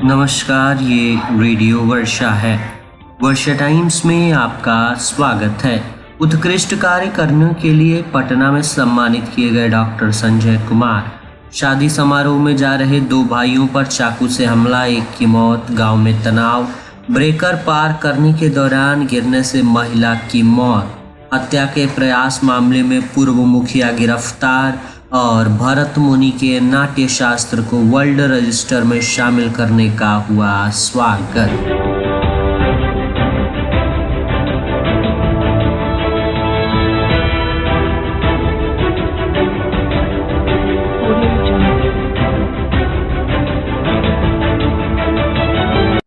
नमस्कार, ये रेडियो वर्षा है। वर्षा टाइम्स में आपका स्वागत है। उत्कृष्ट कार्य करने के लिए पटना में सम्मानित किए गए डॉक्टर संजय कुमार। शादी समारोह में जा रहे दो भाइयों पर चाकू से हमला, एक की मौत। गांव में तनाव, ब्रेकर पार करने के दौरान गिरने से महिला की मौत। हत्या के प्रयास मामले में पूर्व मुखिया गिरफ्तार और भरत मुनि के नाट्य शास्त्र को वर्ल्ड रजिस्टर में शामिल करने का हुआ स्वागत।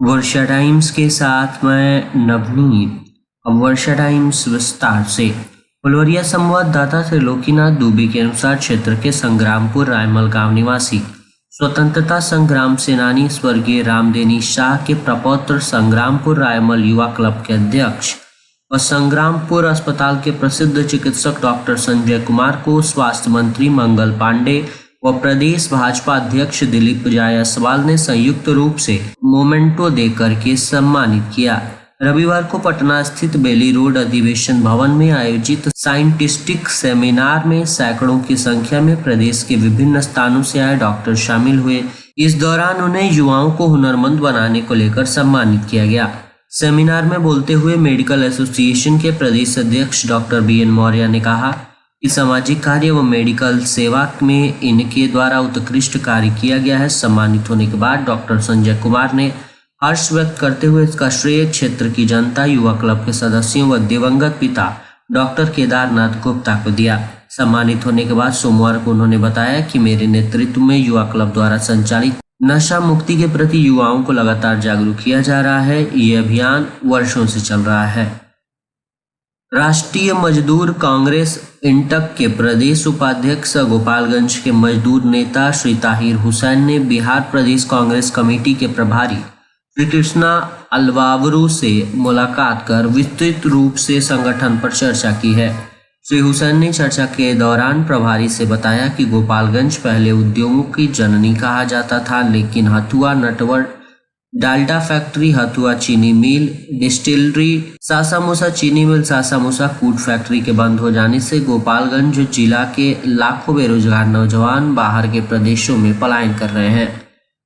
वर्षा टाइम्स के साथ मैं नवनीत। अब वर्षा टाइम्स विस्तार से। फुलवरिया संवाददाता त्रिलोकीनाथ दुबे के अनुसार क्षेत्र के संग्रामपुर रायमल गांव निवासी स्वतंत्रता संग्राम सेनानी स्वर्गीय रामदेनी शाह के प्रपौत्र संग्रामपुर रायमल युवा क्लब के अध्यक्ष और संग्रामपुर अस्पताल के प्रसिद्ध चिकित्सक डॉक्टर संजय कुमार को स्वास्थ्य मंत्री मंगल पांडे व प्रदेश भाजपा अध्यक्ष दिलीप जायसवाल ने संयुक्त रूप से मोमेंटो देकर के सम्मानित किया। रविवार को पटना स्थित बेली रोड अधिवेशन भवन में आयोजित साइंटिस्टिक सेमिनार में सैकड़ों की संख्या में प्रदेश के विभिन्न स्थानों से आए डॉक्टर शामिल हुए। इस दौरान उन्हें युवाओं को हुनरमंद बनाने को लेकर सम्मानित किया गया। सेमिनार में बोलते हुए मेडिकल एसोसिएशन के प्रदेश अध्यक्ष डॉक्टर BN मौर्य ने कहा कि सामाजिक कार्य व मेडिकल सेवा में इनके द्वारा उत्कृष्ट कार्य किया गया है। सम्मानित होने के बाद डॉक्टर संजय कुमार ने हर्ष व्यक्त करते हुए इसका श्रेय क्षेत्र की जनता, युवा क्लब के सदस्यों व दिवंगत पिता डॉक्टर केदारनाथ गुप्ता को दिया। सम्मानित होने के बाद सोमवार को उन्होंने बताया कि मेरे नेतृत्व में युवा क्लब द्वारा संचालित नशा मुक्ति के प्रति युवाओं को लगातार जागरूक किया जा रहा है। ये अभियान वर्षों से चल रहा है। राष्ट्रीय मजदूर कांग्रेस इंटक के प्रदेश उपाध्यक्ष गोपालगंज के मजदूर नेता श्री ताहिर हुसैन ने बिहार प्रदेश कांग्रेस कमेटी के प्रभारी श्री कृष्णा अलवावरू से मुलाकात कर विस्तृत रूप से संगठन पर चर्चा की है। श्री हुसैन ने चर्चा के दौरान प्रभारी से बताया कि गोपालगंज पहले उद्योगों की जननी कहा जाता था, लेकिन हथुआ नटवर डाल्डा फैक्ट्री, हथुआ चीनी मिल, डिस्टिलरी, सासामूसा चीनी मिल, सासामूसा कूट फैक्ट्री के बंद हो जाने से गोपालगंज जिला के लाखों बेरोजगार नौजवान बाहर के प्रदेशों में पलायन कर रहे हैं।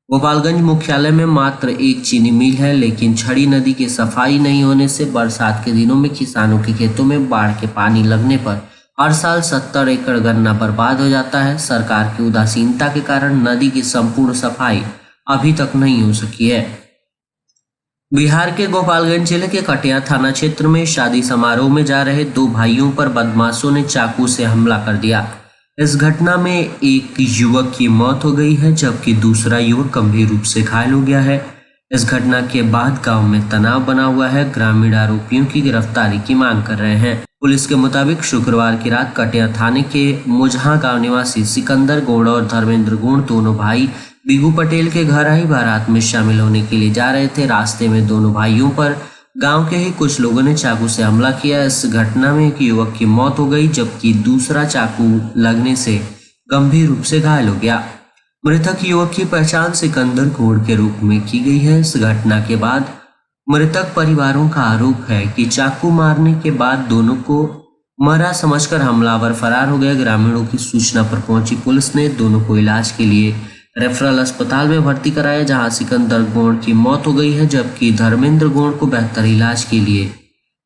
गोपालगंज मुख्यालय में मात्र एक चीनी मिल है, लेकिन छड़ी नदी की सफाई नहीं होने से बरसात के दिनों में किसानों के खेतों में बाढ़ के पानी लगने पर हर साल 70 एकड़ गन्ना बर्बाद हो जाता है। सरकार की उदासीनता के कारण नदी की संपूर्ण सफाई अभी तक नहीं हो सकी है। बिहार के गोपालगंज जिले के कटिया थाना क्षेत्र में शादी समारोह में जा रहे दो भाइयों पर बदमाशों ने चाकू से हमला कर दिया। इस घटना में एक युवक की मौत हो गई है, जबकि दूसरा युवक गंभीर रूप से घायल हो गया है। इस घटना के बाद गांव में तनाव बना हुआ है। ग्रामीण आरोपियों की गिरफ्तारी की मांग कर रहे हैं। पुलिस के मुताबिक शुक्रवार की रात कटिया थाने के मुजहा गांव निवासी सिकंदर गोड़ और धर्मेंद्र गोड़ दोनों भाई बिगू पटेल के घर आई बारात में शामिल होने के लिए जा रहे थे। रास्ते में दोनों भाइयों पर गांव के ही कुछ लोगों ने चाकू से हमला किया। इस घटना में एक युवक की मौत हो गई, जबकि दूसरा चाकू लगने से गंभीर रूप से घायल हो गया। मृतक युवक की पहचान सिकंदर गोड़ के रूप में की गई है। इस घटना के बाद मृतक परिवारों का आरोप है कि चाकू मारने के बाद दोनों को मरा समझकर हमलावर फरार हो गया। ग्रामीणों की सूचना पर पहुंची पुलिस ने दोनों को इलाज के लिए रेफरल अस्पताल में भर्ती कराया, जहां सिकंदर गोड़ की मौत हो गई है, जबकि धर्मेंद्र गोड़ को बेहतर इलाज के लिए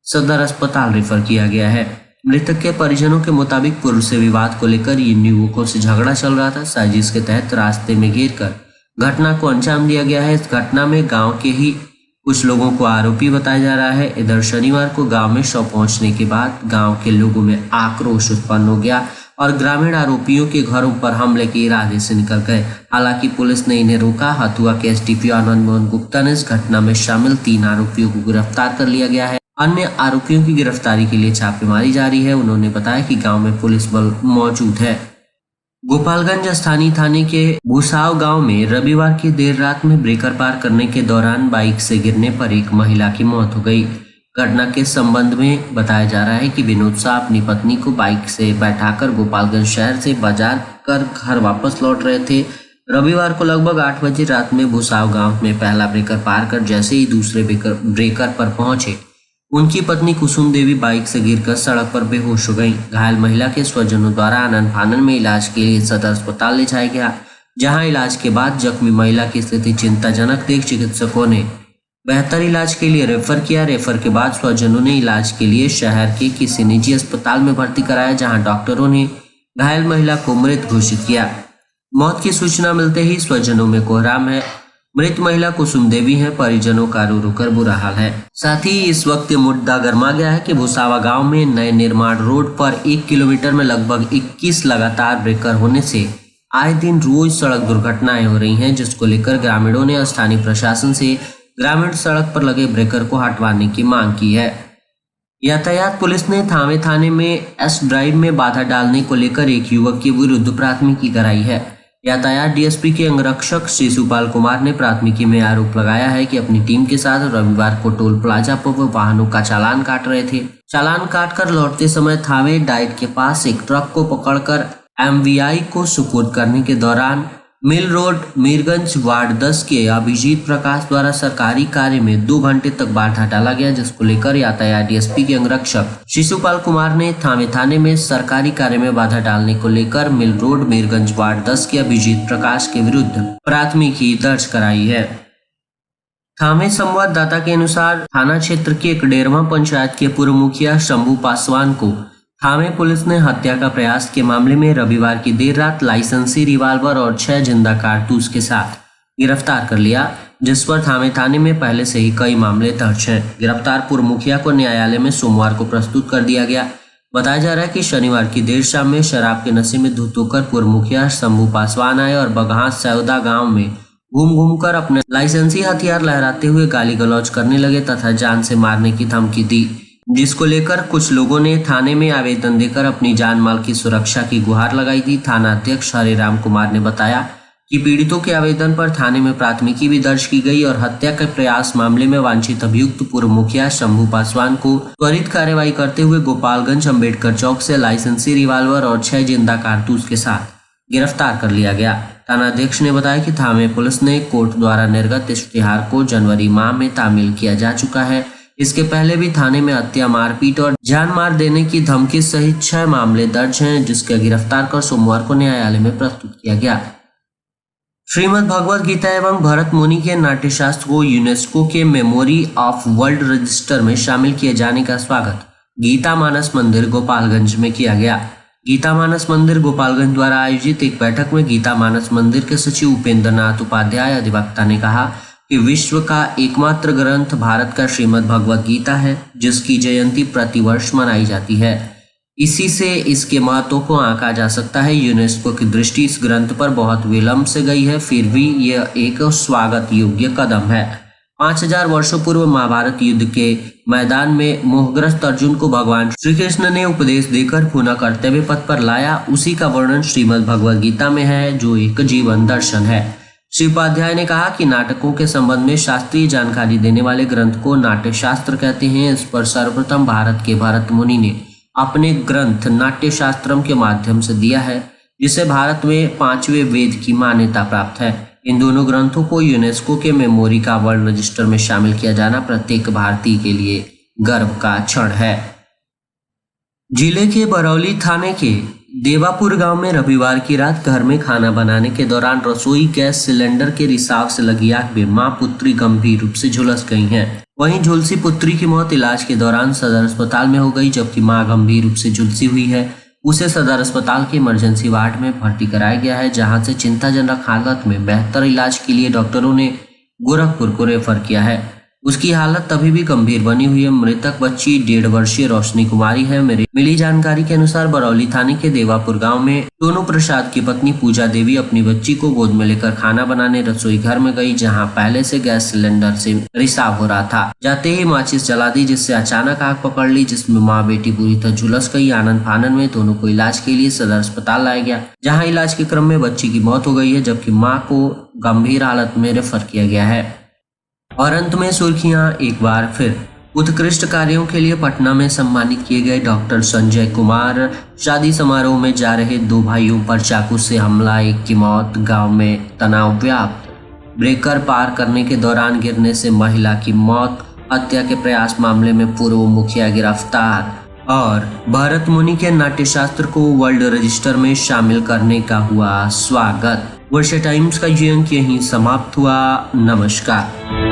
सदर अस्पताल रेफर किया गया है। मृतक के परिजनों के मुताबिक पूर्व से विवाद को लेकर इन युवकों से झगड़ा चल रहा था। साजिश के तहत रास्ते में घेरकर घटना को अंजाम दिया गया है। इस घटना में गांव के ही कुछ लोगों को आरोपी बताया जा रहा है। इधर शनिवार को गांव में शव पहुंचने के बाद गांव के लोगों में आक्रोश उत्पन्न हो गया और ग्रामीण आरोपियों के घरों पर हमले के इरादे से निकल गए। हालांकि पुलिस ने इन्हें रोका। हथुआ के SDPO आनंद मोहन गुप्ता ने इस घटना में शामिल 3 आरोपियों को गिरफ्तार कर लिया गया है। अन्य आरोपियों की गिरफ्तारी के लिए छापेमारी जारी है। उन्होंने बताया कि गांव में पुलिस बल मौजूद है। गोपालगंज स्थानीय थाने के भूसाव गांव में रविवार की देर रात में ब्रेकर पार करने के दौरान बाइक से गिरने पर एक महिला की मौत हो गई। घटना के संबंध में बताया जा रहा है कि विनोद शाह अपनी पत्नी को बाइक से बैठाकर गोपालगंज शहर से बाजार कर घर वापस लौट रहे थे। रविवार को लगभग 8 बजे रात में भुसाव गांव में पहला ब्रेकर पार कर जैसे ही दूसरे ब्रेकर पर पहुंचे, उनकी पत्नी कुसुम देवी बाइक से गिरकर सड़क पर बेहोश हो गईं। घायल महिला के स्वजनों द्वारा आनन फानन में इलाज के लिए सदर अस्पताल ले जाया गया, जहां इलाज के बाद जख्मी महिला की स्थिति चिंताजनक देख चिकित्सकों ने बेहतर इलाज के लिए रेफर किया। रेफर के बाद स्वजनों ने इलाज के लिए शहर के किसी निजी अस्पताल में भर्ती कराया, जहां डॉक्टरों ने घायल महिला को मृत घोषित किया। मौत की सूचना मिलते ही स्वजनों में कोहराम है। मृत महिला कुसुम देवी है। परिजनों का रो रो कर बुरा हाल है। साथ ही इस वक्त ये मुद्दा गर्मा गया है कि भुसावा गांव में नए निर्माण रोड पर 1 किलोमीटर में लगभग 21 लगातार ब्रेकर होने से आए दिन रोज सड़क दुर्घटनाएं हो रही हैं, जिसको लेकर ग्रामीणों ने स्थानीय प्रशासन से ग्रामीण सड़क पर लगे ब्रेकर को हटवाने की मांग की है। यातायात पुलिस ने थावे थाने में एस ड्राइव में बाधा डालने को लेकर एक युवक के विरुद्ध प्राथमिकी कराई है। यातायात डीएसपी के अंगरक्षक शिशुपाल कुमार ने प्राथमिकी में आरोप लगाया है कि अपनी टीम के साथ रविवार को टोल प्लाजा पर वो वाहनों का चालान काट रहे थे। चालान काटकर लौटते समय थावे डाइट के पास एक ट्रक को पकड़कर एमवीआई को सुपुर्द करने के दौरान मिल रोड मीरगंज वार्ड 10 के अभिजीत प्रकाश द्वारा सरकारी कार्य में 2 घंटे तक बाधा डाला गया, जिसको लेकर यातायात डीएसपी के अंगरक्षक शिशुपाल कुमार ने थावे थाने में सरकारी कार्य में बाधा डालने को लेकर मिल रोड मीरगंज वार्ड 10 के अभिजीत प्रकाश के विरुद्ध प्राथमिकी दर्ज कराई है। थावे संवाददाता के अनुसार थाना क्षेत्र के कडेरवा पंचायत के पूर्व मुखिया शंभू पासवान को थावे पुलिस ने हत्या का प्रयास के मामले में रविवार की देर रात लाइसेंसी रिवाल्वर और 6 जिंदा कारतूस के साथ गिरफ्तार कर लिया, जिस पर थावे थाने में पहले से ही कई मामले दर्ज हैं। गिरफ्तार पूर्व मुखिया को न्यायालय में सोमवार को प्रस्तुत कर दिया गया। बताया जा रहा है कि शनिवार की देर शाम में शराब के नशे में धुत होकर पूर्व मुखिया शंभू पासवान आए और बगहा सौदा गाँव में घूम कर अपने लाइसेंसी हथियार लहराते हुए गाली गलौज करने लगे तथा जान से मारने की धमकी दी, जिसको लेकर कुछ लोगों ने थाने में आवेदन देकर अपनी जान माल की सुरक्षा की गुहार लगाई थी। थाना अध्यक्ष हरिराम कुमार ने बताया कि पीड़ितों के आवेदन पर थाने में प्राथमिकी भी दर्ज की गई और हत्या के प्रयास मामले में वांछित अभियुक्त पूर्व मुखिया शंभू पासवान को त्वरित कार्रवाई करते हुए गोपालगंज अंबेडकर चौक से लाइसेंसी रिवाल्वर और 6 जिंदा कारतूस के साथ गिरफ्तार कर लिया गया। थाना अध्यक्ष ने बताया कि थाने पुलिस ने कोर्ट द्वारा निर्गत इश्तिहार को जनवरी माह में तामील किया जा चुका है। इसके पहले भी थाने में हत्या, मारपीट और जान मार देने की धमकी सहित 6 मामले दर्ज हैं, जिसके गिरफ्तार कर सोमवार को न्यायालय में प्रस्तुत किया गया। श्रीमद् भगवद गीता एवं भरत मुनि के नाट्यशास्त्र को यूनेस्को के मेमोरी ऑफ वर्ल्ड रजिस्टर में शामिल किए जाने का स्वागत गीता मानस मंदिर गोपालगंज में किया गया। गीता मानस मंदिर गोपालगंज द्वारा आयोजित एक बैठक में गीता मानस मंदिर के सचिव उपेंद्र नाथ उपाध्याय अधिवक्ता ने कहा कि विश्व का एकमात्र ग्रंथ भारत का श्रीमद् भगवद गीता है, जिसकी जयंती प्रतिवर्ष मनाई जाती है। इसी से इसके महत्व को आंका जा सकता है। यूनेस्को की दृष्टि इस ग्रंथ पर बहुत विलंब से गई है, फिर भी यह एक स्वागत योग्य कदम है। 5000 वर्षों पूर्व महाभारत युद्ध के मैदान में मोहग्रस्त अर्जुन को भगवान श्री कृष्ण ने उपदेश देकर पुनः कर्तव्य पथ पर लाया, उसी का वर्णन श्रीमद् भगवद गीता में है, जो एक जीवन दर्शन है। श्री उपाध्याय ने कहा कि नाटकों के संबंध में शास्त्रीय जानकारी देने वाले ग्रंथ को नाट्य शास्त्र कहते हैं। इस पर सर्वप्रथम भारत के भरत मुनि ने अपने ग्रंथ नाट्य शास्त्रम के माध्यम से दिया है, जिसे भारत में 5वें वेद की मान्यता प्राप्त है। इन दोनों ग्रंथों को यूनेस्को के मेमोरी का वर्ल्ड रजिस्टर में शामिल किया जाना प्रत्येक भारतीय के लिए गर्व का क्षण है। जिले के बरौली थाने के देवापुर गांव में रविवार की रात घर में खाना बनाने के दौरान रसोई गैस सिलेंडर के रिसाव से लगी आग में मां पुत्री गंभीर रूप से झुलस गई हैं। वहीं झुलसी पुत्री की मौत इलाज के दौरान सदर अस्पताल में हो गई, जबकि मां गंभीर रूप से झुलसी हुई है। उसे सदर अस्पताल के इमरजेंसी वार्ड में भर्ती कराया गया है, जहां से चिंताजनक हालत में बेहतर इलाज के लिए डॉक्टरों ने गोरखपुर को रेफर किया है। उसकी हालत अभी भी गंभीर बनी हुई है। मृतक बच्ची 1.5 वर्षीय रोशनी कुमारी है। मिली जानकारी के अनुसार बरौली थाने के देवापुर गांव में सोनू प्रसाद की पत्नी पूजा देवी अपनी बच्ची को गोद में लेकर खाना बनाने रसोई घर में गई, जहां पहले से गैस सिलेंडर से रिसाव हो रहा था। जाते ही माचिस जला दी, जिससे अचानक आग पकड़ ली, जिसमें माँ बेटी पूरी तरह झुलस गई। आनंद फानन में दोनों को इलाज के लिए सदर अस्पताल लाया गया, जहाँ इलाज के क्रम में बच्ची की मौत हो गई है, जबकि माँ को गंभीर हालत में रेफर किया गया है। और अंत में सुर्खियां एक बार फिर। उत्कृष्ट कार्यों के लिए पटना में सम्मानित किए गए डॉक्टर संजय कुमार। शादी समारोह में जा रहे दो भाइयों पर चाकू से हमला, एक की मौत। गांव में तनाव व्याप्त, ब्रेकर पार करने के दौरान गिरने से महिला की मौत। हत्या के प्रयास मामले में पूर्व मुखिया गिरफ्तार। और भरत मुनि के नाट्यशास्त्र को वर्ल्ड रजिस्टर में शामिल करने का हुआ स्वागत। वर्षा टाइम्स का ये अंक यहीं समाप्त हुआ। नमस्कार।